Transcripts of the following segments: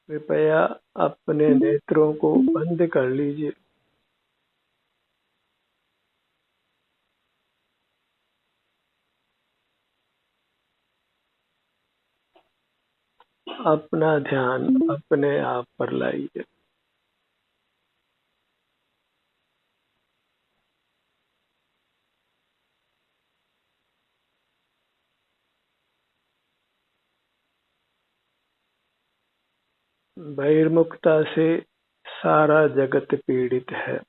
कृपया अपने नेत्रों को बंद कर लीजिए। अपना ध्यान अपने आप पर लाइए। बहिर्मुखता से सारा जगत पीड़ित है।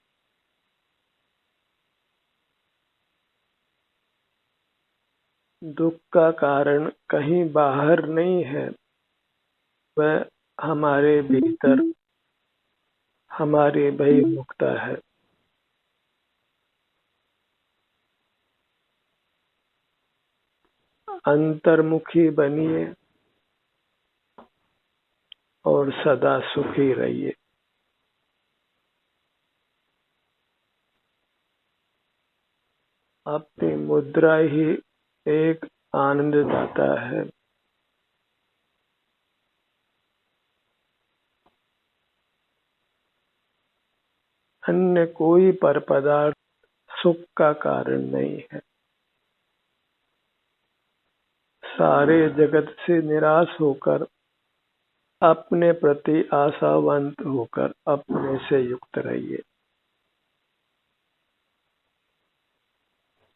दुख का कारण कहीं बाहर नहीं है, वह हमारे भीतर हमारी बहिर्मुखता है। अंतर्मुखी बनिए और सदा सुखी रहिए। अपनी मुद्रा ही एक आनंददाता है। अन्य कोई पर पदार्थ सुख का कारण नहीं है। सारे जगत से निराश होकर अपने प्रति आशावंत होकर अपने से युक्त रहिए।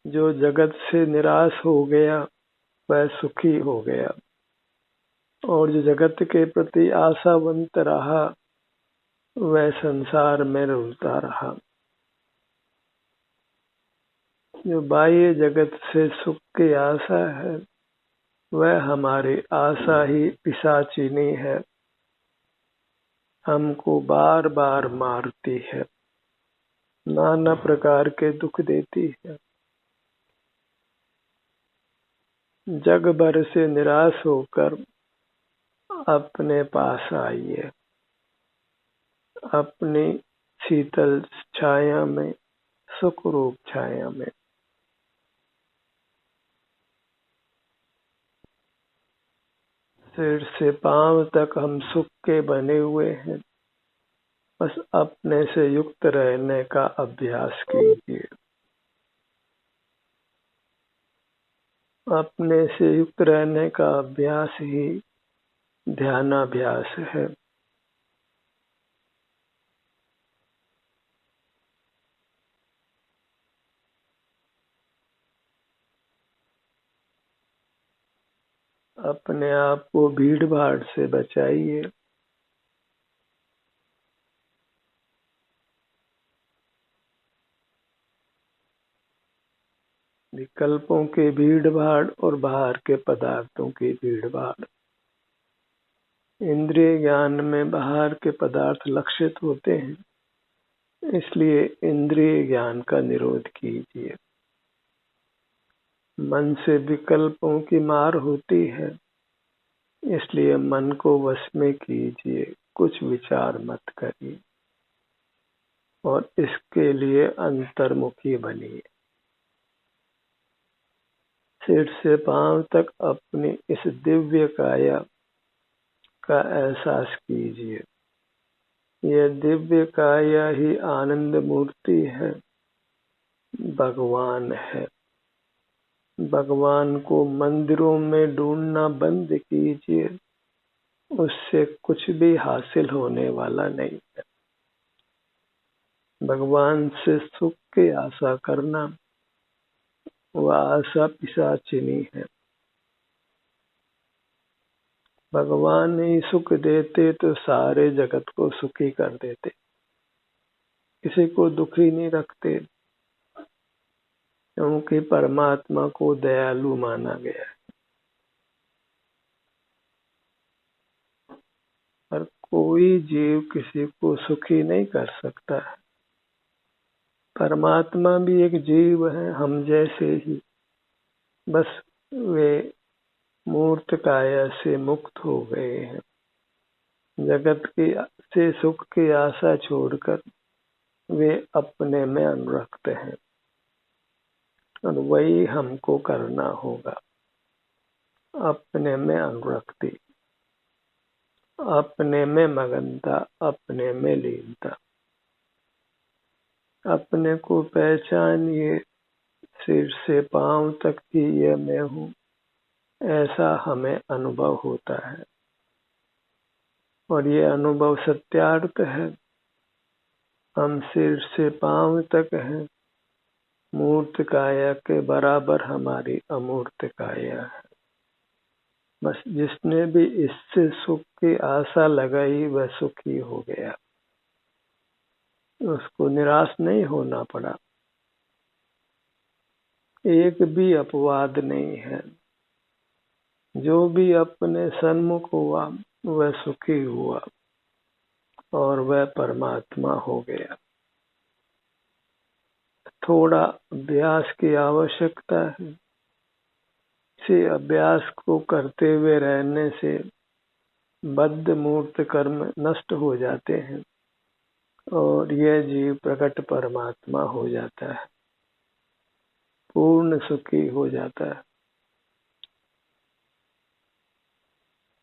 जो जगत से निराश हो गया वह सुखी हो गया, और जो जगत के प्रति आशावंत रहा वह संसार में रुलता रहा। जो बाह्य जगत से सुख की आशा है वह हमारी आशा ही पिशाचिनी है, हमको बार बार मारती है, नाना प्रकार के दुख देती है। जग भर से निराश होकर अपने पास आइए। अपनी शीतल छाया में, सुख रूप छाया में। सिर से पांव तक हम सुख के बने हुए हैं, बस अपने से युक्त रहने का अभ्यास कीजिए। अपने से युक्त रहने का अभ्यास ही ध्यानाभ्यास है। अपने आप को भीड़ भाड़ से बचाइए। विकल्पों के भीड़ भाड़ और बाहर के पदार्थों की भीड़ भाड़। इंद्रिय ज्ञान में बाहर के पदार्थ लक्षित होते हैं, इसलिए इंद्रिय ज्ञान का निरोध कीजिए। मन से विकल्पों की मार होती है, इसलिए मन को वश में कीजिए, कुछ विचार मत करिए और इसके लिए अंतर्मुखी बनिए। सिर से पांव तक अपनी इस दिव्य काया का एहसास कीजिए। यह दिव्य काया ही आनंद मूर्ति है, भगवान है। भगवान को मंदिरों में ढूंढना बंद कीजिए, उससे कुछ भी हासिल होने वाला नहीं है। भगवान से सुख की आशा करना वह आशा पिशाचिनी है। भगवान ही सुख देते तो सारे जगत को सुखी कर देते, किसी को दुखी नहीं रखते, क्योंकि परमात्मा को दयालु माना गया है। पर कोई जीव किसी को सुखी नहीं कर सकता है। परमात्मा भी एक जीव है, हम जैसे ही, बस वे मूर्त काया से मुक्त हो गए हैं। जगत की से सुख की आशा छोड़कर वे अपने में अनुरक्त हैं, और वही हमको करना होगा, अपने में अनुरक्ति। अपने में मगनता, अपने में लीनता। अपने को पहचानिए, सिर से पांव तक ही ये मैं हूँ, ऐसा हमें अनुभव होता है। और ये अनुभव सत्यार्थ है। हम सिर से पांव तक हैं, मूर्त काया के बराबर हमारी अमूर्त काया है। बस जिसने भी इससे सुख की आशा लगाई वह सुखी हो गया, उसको निराश नहीं होना पड़ा। एक भी अपवाद नहीं है। जो भी अपने सन्मुख हुआ वह सुखी हुआ और वह परमात्मा हो गया। थोड़ा अभ्यास की आवश्यकता है। इसी अभ्यास को करते हुए रहने से बद्ध मूर्त कर्म नष्ट हो जाते हैं और यह जीव प्रकट परमात्मा हो जाता है, पूर्ण सुखी हो जाता है।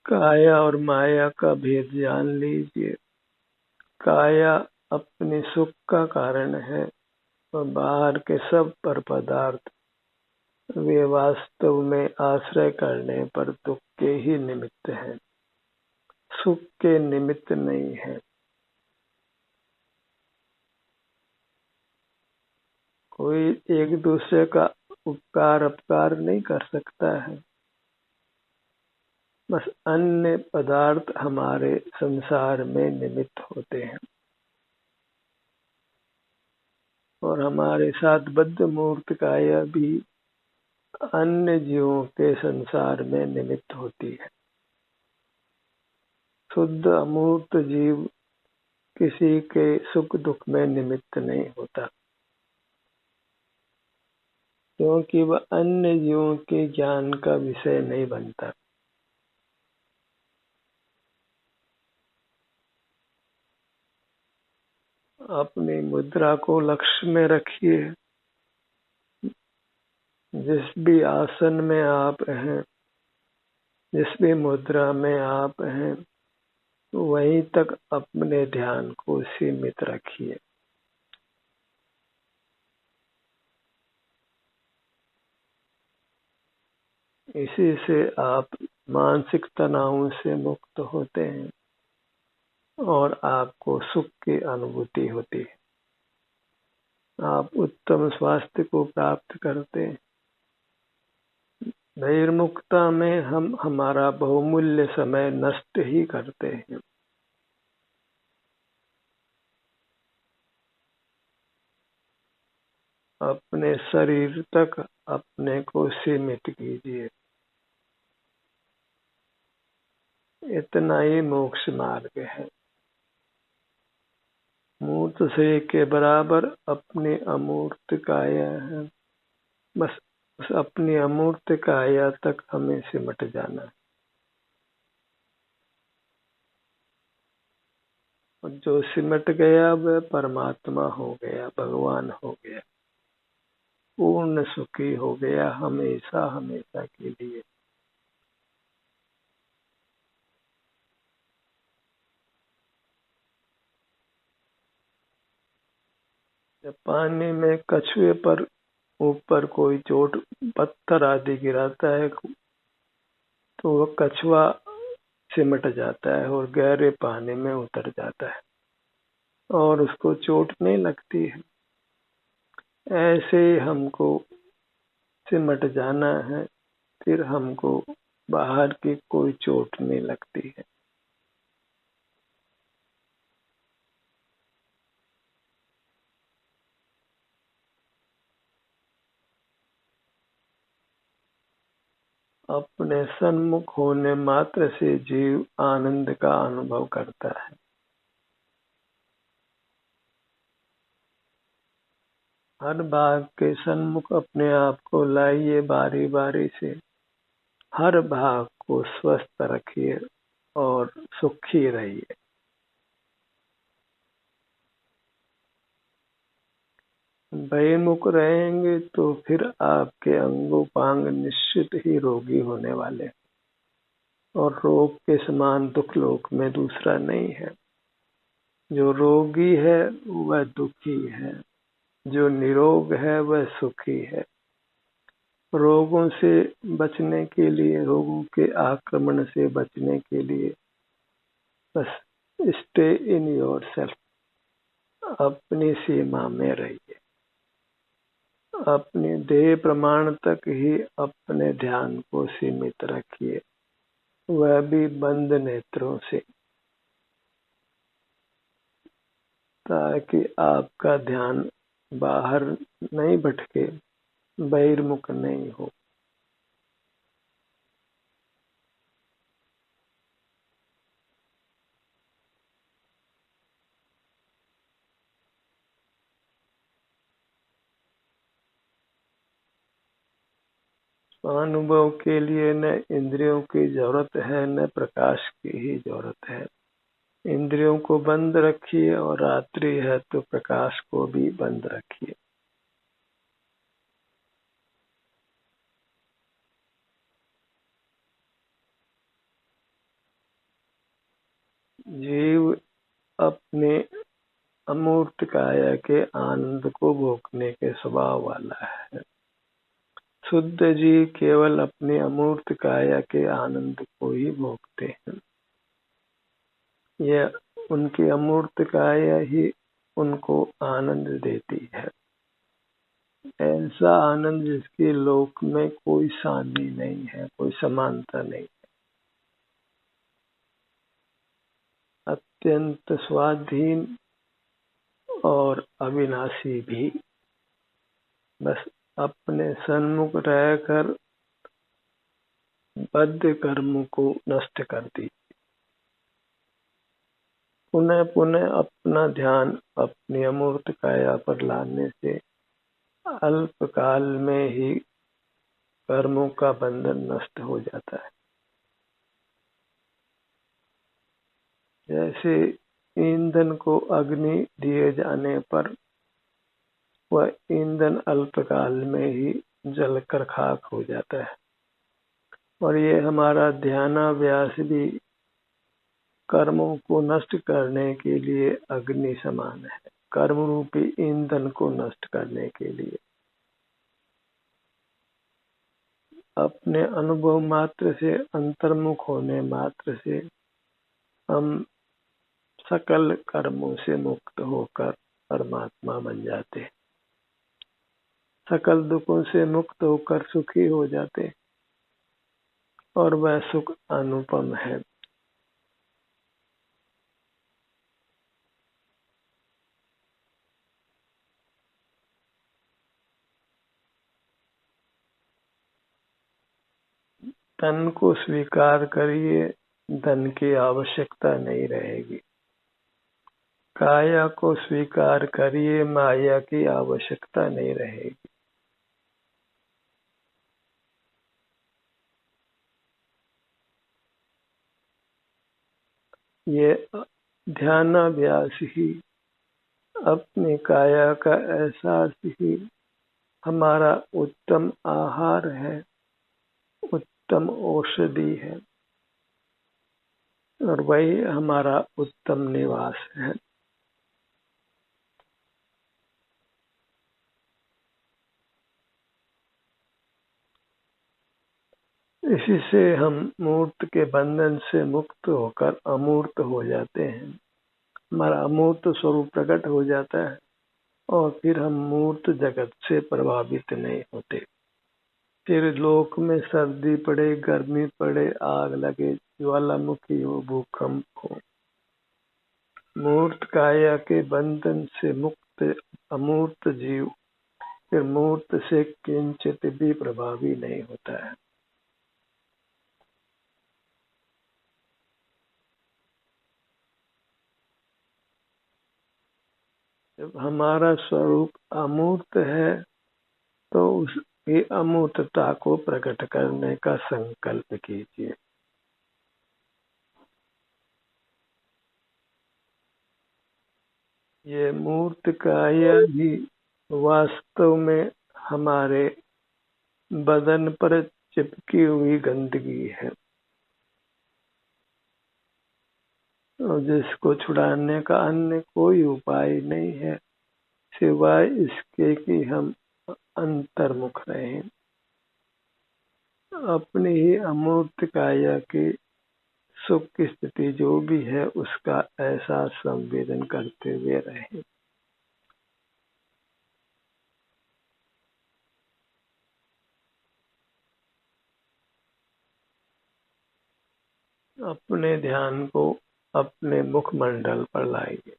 काया और माया का भेद जान लीजिए। काया अपने सुख का कारण है और बाहर के सब पर पदार्थ वे वास्तव में आश्रय करने पर दुख के ही निमित्त हैं, सुख के निमित्त नहीं है। कोई एक दूसरे का उपकार अपकार नहीं कर सकता है। बस अन्य पदार्थ हमारे संसार में निमित्त होते हैं और हमारे साथ बद्ध मूर्त काया भी अन्य जीवों के संसार में निमित्त होती है। शुद्ध अमूर्त जीव किसी के सुख दुख में निमित्त नहीं होता, क्योंकि वह अन्य जीवों के ज्ञान का विषय नहीं बनता। अपनी मुद्रा को लक्ष्य में रखिए। जिस भी आसन में आप हैं, जिस भी मुद्रा में आप हैं, वहीं तक अपने ध्यान को सीमित रखिए। इसी से आप मानसिक तनावों से मुक्त होते हैं और आपको सुख की अनुभूति होती है। आप उत्तम स्वास्थ्य को प्राप्त करते हैं। बहिर्मुखता में हम हमारा बहुमूल्य समय नष्ट ही करते हैं। अपने शरीर तक अपने को सीमित कीजिए। इतना ही मोक्ष मार्ग है। मूर्त से के बराबर अपनी अमूर्त काया है। बस अपनी अमूर्त काया तक हमें सिमट जाना है। और जो सिमट गया वह परमात्मा हो गया, भगवान हो गया, पूर्ण सुखी हो गया हमेशा हमेशा के लिए। जब पानी में कछुए पर ऊपर कोई चोट पत्थर आदि गिराता है तो वह कछुआ सिमट जाता है और गहरे पानी में उतर जाता है और उसको चोट नहीं लगती है। ऐसे ही हमको सिमट जाना है, फिर हमको बाहर की कोई चोट नहीं लगती है। अपने सन्मुख होने मात्र से जीव आनंद का अनुभव करता है। हर भाग के सन्मुख अपने आप को लाइए, बारी बारी से हर भाग को स्वस्थ रखिए और सुखी रहिए। बहिर्मुख रहेंगे तो फिर आपके अंगोपांग निश्चित ही रोगी होने वाले हैं। और रोग के समान दुख लोक में दूसरा नहीं है। जो रोगी है वह दुखी है, जो निरोग है वह सुखी है। रोगों से बचने के लिए, रोगों के आक्रमण से बचने के लिए बस स्टे इन योर सेल्फ, अपनी सीमा में रहिए। अपने देह प्रमाण तक ही अपने ध्यान को सीमित रखिए, वह भी बंद नेत्रों से, ताकि आपका ध्यान बाहर नहीं भटके, बहिर्मुख नहीं हो। अनुभव के लिए न इंद्रियों की जरूरत है, न प्रकाश की ही जरूरत है। इंद्रियों को बंद रखिए और रात्रि है तो प्रकाश को भी बंद रखिए। जीव अपने अमूर्त काया के आनंद को भोगने के स्वभाव वाला है। शुद्ध जीव केवल अपने अमूर्त काया के आनंद को ही भोगते हैं। यह उनकी अमूर्त काया ही उनको आनंद देती है, ऐसा आनंद जिसके लोक में कोई सानी नहीं है, कोई समानता नहीं, अत्यंत स्वाधीन और अविनाशी भी। बस अपने सन्मुख रहकर बद्ध कर्म को नष्ट कर दी। पुनः पुनः अपना ध्यान अपनी अमूर्त काया पर लाने से अल्पकाल में ही कर्मों का बंधन नष्ट हो जाता है। जैसे ईंधन को अग्नि दिए जाने पर वह ईंधन अल्पकाल में ही जलकर खाक हो जाता है, और ये हमारा ध्यानाभ्यास भी कर्मों को नष्ट करने के लिए अग्नि समान है, कर्म रूपी ईंधन को नष्ट करने के लिए। अपने अनुभव मात्र से, अंतर्मुख होने मात्र से हम सकल कर्मों से मुक्त होकर परमात्मा बन जाते, सकल दुखों से मुक्त होकर सुखी हो जाते, और वह सुख अनुपम है। तन को स्वीकार करिए, धन की आवश्यकता नहीं रहेगी। काया को स्वीकार करिए, माया की आवश्यकता नहीं रहेगी। ये ध्यानाभ्यास ही, अपनी काया का एहसास ही हमारा उत्तम आहार है, उत्तम औषधि है, और वही हमारा उत्तम निवास है। इसी से हम मूर्त के बंधन से मुक्त होकर अमूर्त हो जाते हैं। हमारा अमूर्त स्वरूप प्रकट हो जाता है, और फिर हम मूर्त जगत से प्रभावित नहीं होते। फिर लोक में सर्दी पड़े, गर्मी पड़े, आग लगे, ज्वालामुखी हो, भूकंप हो, मूर्त काया के बंधन से मुक्त अमूर्त जीव फिर मूर्त से किंचित भी प्रभावी नहीं होता है। जब हमारा स्वरूप अमूर्त है तो उसकी अमूर्तता को प्रकट करने का संकल्प कीजिए। ये मूर्त काया ही वास्तव में हमारे बदन पर चिपकी हुई गंदगी है। और जिसको छुड़ाने का अन्य कोई उपाय नहीं है सिवाय इसके कि हम अंतर्मुख रहें, अपनी ही अमूर्त काया की सुख की स्थिति जो भी है उसका एहसास संवेदन करते हुए रहें। अपने ध्यान को अपने मुखमंडल पर लाइए।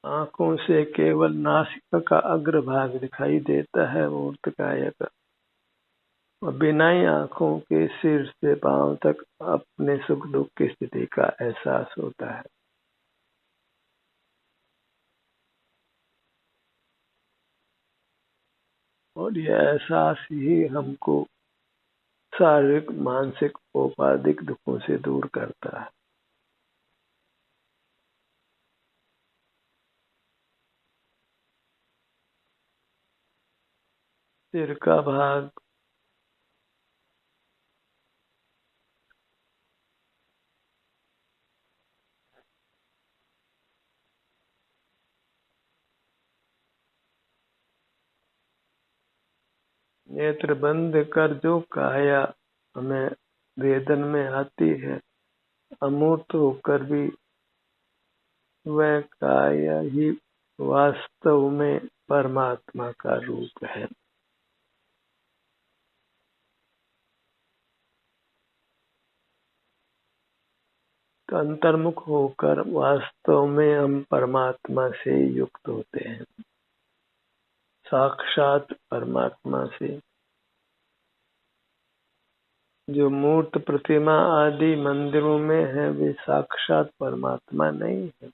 आंखों से केवल नासिका का अग्रभाग दिखाई देता है मूर्त काया का, और बिना ही आंखों के सिर से पांव तक अपने सुख दुख की स्थिति का एहसास होता है। और यह एहसास ही हमको शारीरिक मानसिक औपाधिक दुखों से दूर करता है। सिर का भाग नेत्र बंद कर जो काया हमें वेदन में आती है, अमूर्त होकर भी वह काया ही वास्तव में परमात्मा का रूप है। तो अंतर्मुख होकर वास्तव में हम परमात्मा से युक्त होते हैं, साक्षात परमात्मा से। जो मूर्त प्रतिमा आदि मंदिरों में है वे साक्षात परमात्मा नहीं है,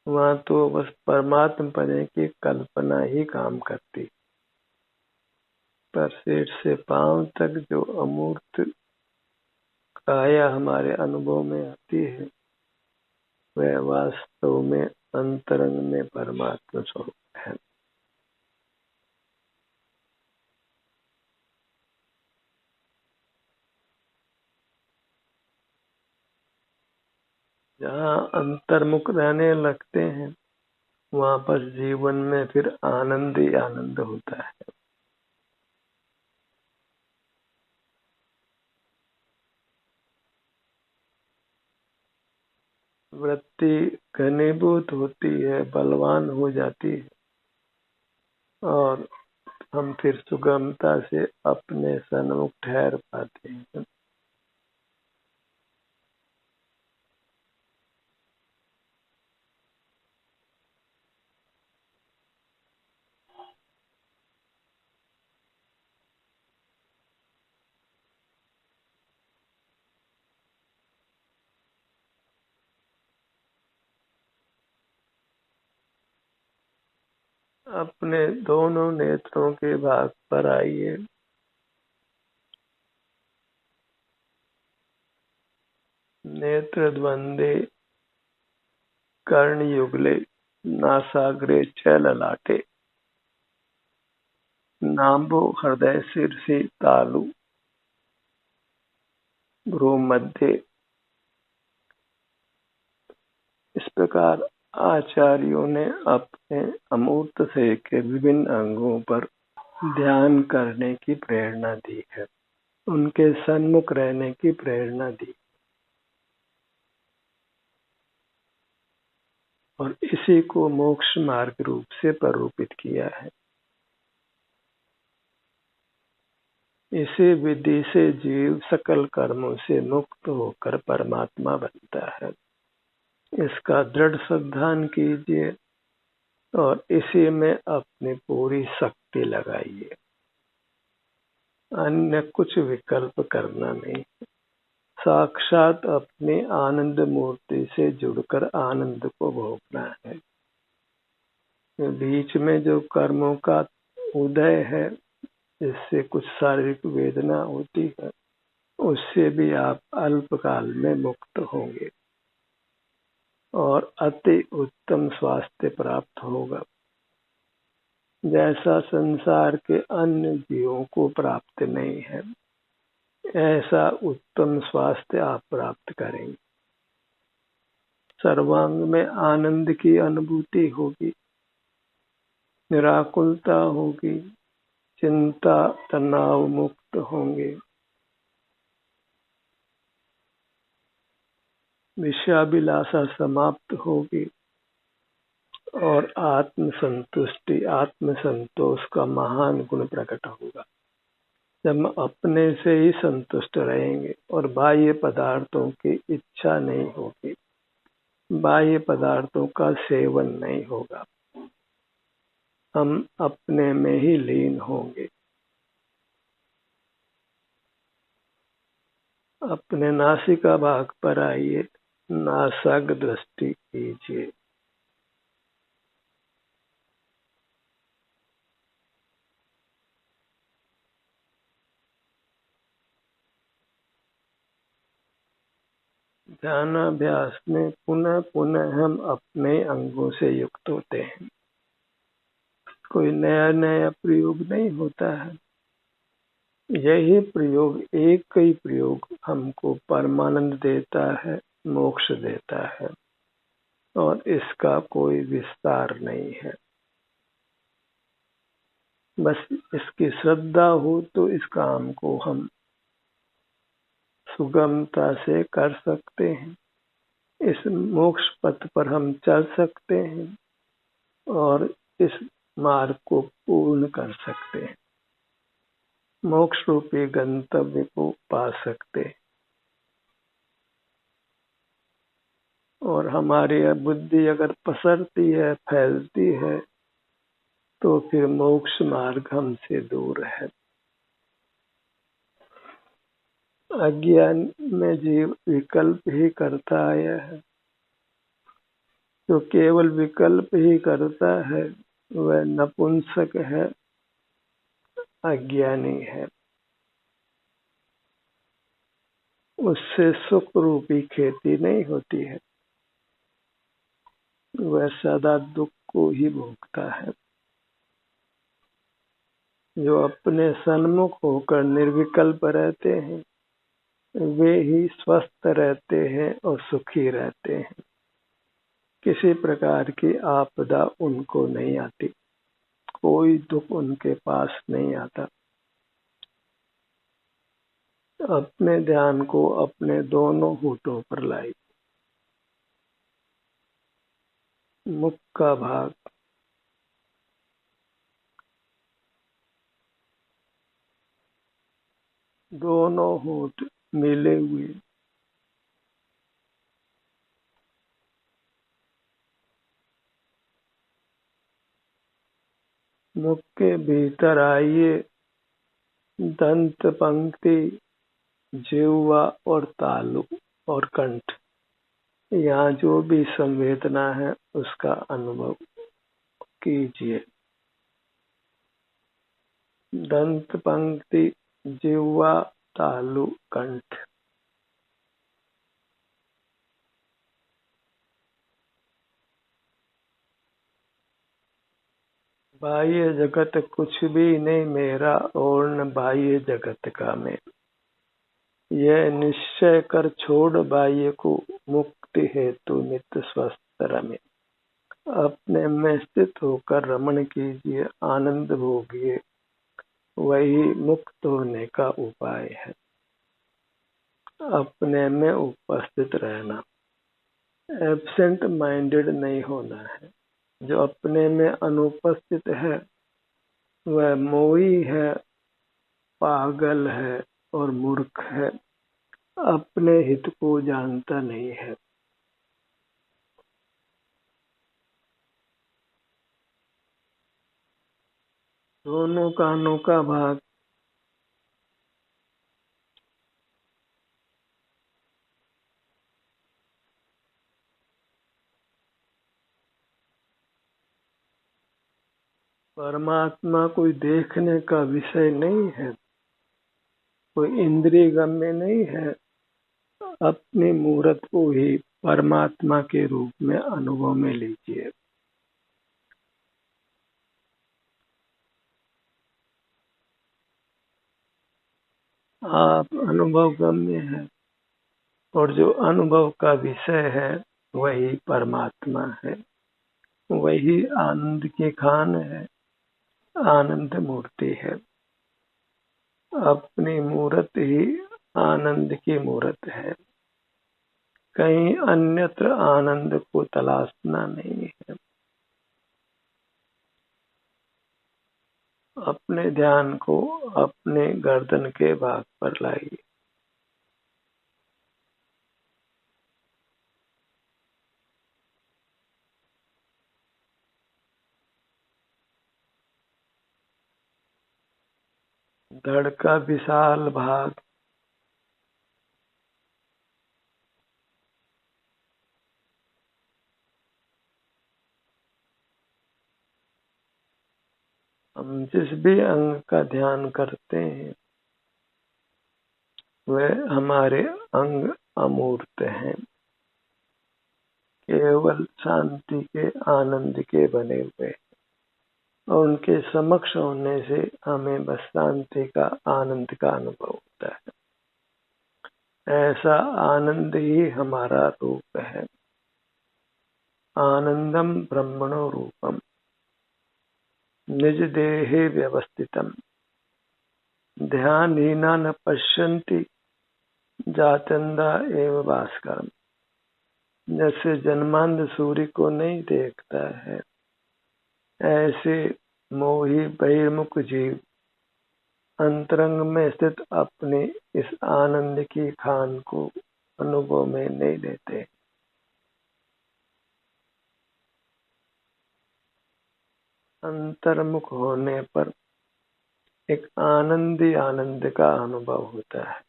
वहां तो बस परमात्मा पने की कल्पना ही काम करती। पर सिर से पांव तक जो अमूर्त काया हमारे अनुभव में आती है वह वास्तव में अंतरंग में परमात्मा स्वरूप है। जहाँ अंतर्मुख रहने लगते हैं वहां पर जीवन में फिर आनंद ही आनंद होता है। वृत्ति घनीभूत होती है, बलवान हो जाती है, और हम फिर सुगमता से अपने सन्मुख ठहर पाते हैं। अपने दोनों नेत्रों के भाग पर आइए। नेत्र द्वंद्वे कर्ण युगले नासाग्रे छ ललाटे, नाभो हृदय शीर्षे तालु भ्रू मध्य। इस प्रकार आचार्यों ने अपने अमूर्त से के विभिन्न अंगों पर ध्यान करने की प्रेरणा दी है, उनके सन्मुख रहने की प्रेरणा दी, और इसी को मोक्ष मार्ग रूप से प्ररूपित किया है। इसी विधि से जीव सकल कर्मों से मुक्त होकर परमात्मा बनता है। इसका दृढ़ श्रद्धान कीजिए और इसी में अपनी पूरी शक्ति लगाइए, अन्य कुछ विकल्प करना नहीं। साक्षात अपनी आनंद मूर्ति से जुड़कर आनंद को भोगना है। बीच में जो कर्मों का उदय है जिससे कुछ शारीरिक वेदना होती है उससे भी आप अल्पकाल में मुक्त होंगे और अति उत्तम स्वास्थ्य प्राप्त होगा। जैसा संसार के अन्य जीवों को प्राप्त नहीं है, ऐसा उत्तम स्वास्थ्य आप प्राप्त करेंगे। सर्वांग में आनंद की अनुभूति होगी, निराकुलता होगी, चिंता तनाव मुक्त होंगे, विषयाभिलाषा समाप्त होगी और आत्म संतुष्टि, आत्म संतोष का महान गुण प्रकट होगा। जब हम अपने से ही संतुष्ट रहेंगे और बाह्य पदार्थों की इच्छा नहीं होगी, बाह्य पदार्थों का सेवन नहीं होगा, हम अपने में ही लीन होंगे। अपने नासिका भाग पर आइए, नासाग्र दृष्टि कीजिए। ध्यानाभ्यास में पुनः पुनः हम अपने अंगों से युक्त होते हैं। कोई नया नया प्रयोग नहीं होता है। यही प्रयोग, एक ही प्रयोग हमको परमानंद देता है, मोक्ष देता है और इसका कोई विस्तार नहीं है। बस इसकी श्रद्धा हो तो इस काम को हम सुगमता से कर सकते हैं। इस मोक्ष पथ पर हम चल सकते हैं और इस मार्ग को पूर्ण कर सकते हैं, मोक्ष रूपी गंतव्य को पा सकते हैं। और हमारी बुद्धि अगर पसरती है, फैलती है, तो फिर मोक्ष मार्ग हमसे दूर है। अज्ञान में जीव विकल्प ही करता आया है। जो केवल विकल्प ही करता है वह नपुंसक है, अज्ञानी है। उससे सुख रूपी खेती नहीं होती है, वह सदा दुख को ही भोगता है। जो अपने सन्मुख होकर निर्विकल्प रहते हैं, वे ही स्वस्थ रहते हैं और सुखी रहते हैं। किसी प्रकार की आपदा उनको नहीं आती, कोई दुख उनके पास नहीं आता। अपने ध्यान को अपने दोनों होठों पर लाई। मुख का भाग, दोनों होठ मिले हुए, मुख के भीतर आइए। दंत पंक्ति, जिह्वा और तालु और कंठ, यहाँ जो भी संवेदना है उसका अनुभव कीजिए। दंत पंक्ति, जिह्वा, तालु, कंठ। बाह्य जगत कुछ भी नहीं मेरा और न बाह्य जगत का मैं। यह निश्चय कर छोड़ बाह्य को, मुक्ति हेतु नित्य स्वस्थ रमे। अपने में स्थित होकर रमण कीजिए, आनंद भोगिए, वही मुक्त होने का उपाय है। अपने में उपस्थित रहना, एब्सेंट माइंडेड नहीं होना है। जो अपने में अनुपस्थित है वह मोही है, पागल है और मूर्ख है, अपने हित को जानता नहीं है। दोनों कानों का भाग, परमात्मा कोई देखने का विषय नहीं है, कोई इंद्रिय गम्य नहीं है। अपनी मूर्त को ही परमात्मा के रूप में अनुभव में लीजिए। आप अनुभव गम्य है और जो अनुभव का विषय है वही परमात्मा है, वही आनंद की खान है, आनंद मूर्ति है। अपनी मूर्त ही आनंद की मूर्त है, कहीं अन्यत्र आनंद को तलाशना नहीं है। अपने ध्यान को अपने गर्दन के भाग पर लाइए। धड़ का विशाल भाग हम जिस भी अंग का ध्यान करते हैं वह हमारे अंग अमूर्त हैं, केवल शांति के आनंद के बने हुए, और उनके समक्ष होने से हमें बस शांति का आनंद का अनुभव होता है। ऐसा आनंद ही हमारा रूप है। आनंदम ब्रह्मणो रूपम निज देहे व्यवस्थितम ध्यानहीना न पश्यन्ति जाचंदा एव भास्करम। जैसे जन्मांध सूर्य को नहीं देखता है, ऐसे मोही बहिर्मुख जीव अंतरंग में स्थित अपने इस आनंद की खान को अनुभव में नहीं लेते। अंतर्मुख होने पर एक आनंदी आनंद का अनुभव होता है।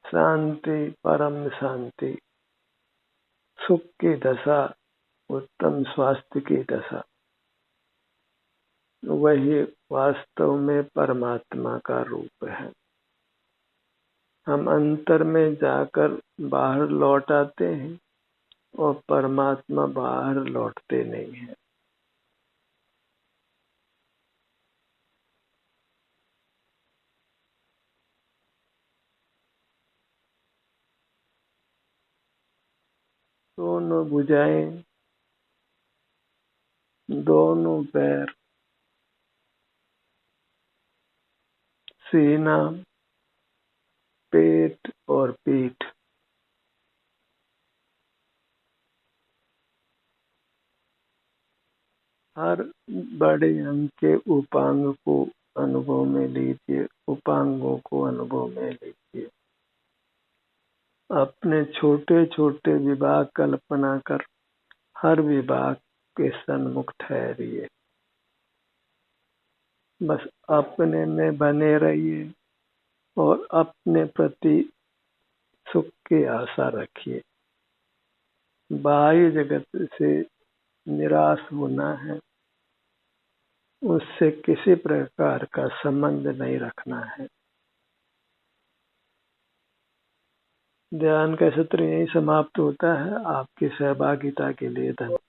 शांति, परम शांति, सुख की दशा, उत्तम स्वास्थ्य की दशा, वही वास्तव में परमात्मा का रूप है। हम अंतर में जाकर बाहर लौट आते हैं और परमात्मा बाहर लौटते नहीं है। दोनों भुजाएं, दोनों पैर, सीना, पेट और पीठ, हर बड़े अंग के उपांग को अनुभव में लीजिए, उपांगों को अनुभव में लीजिए। अपने छोटे छोटे विभाग कल्पना कर हर विभाग के सन्मुख ठहरिए। बस अपने में बने रहिए और अपने प्रति सुख की आशा रखिए। बाह्य जगत से निराश होना है, उससे किसी प्रकार का संबंध नहीं रखना है। ध्यान का सत्र यही समाप्त होता है। आपकी सहभागिता के लिए धन्यवाद।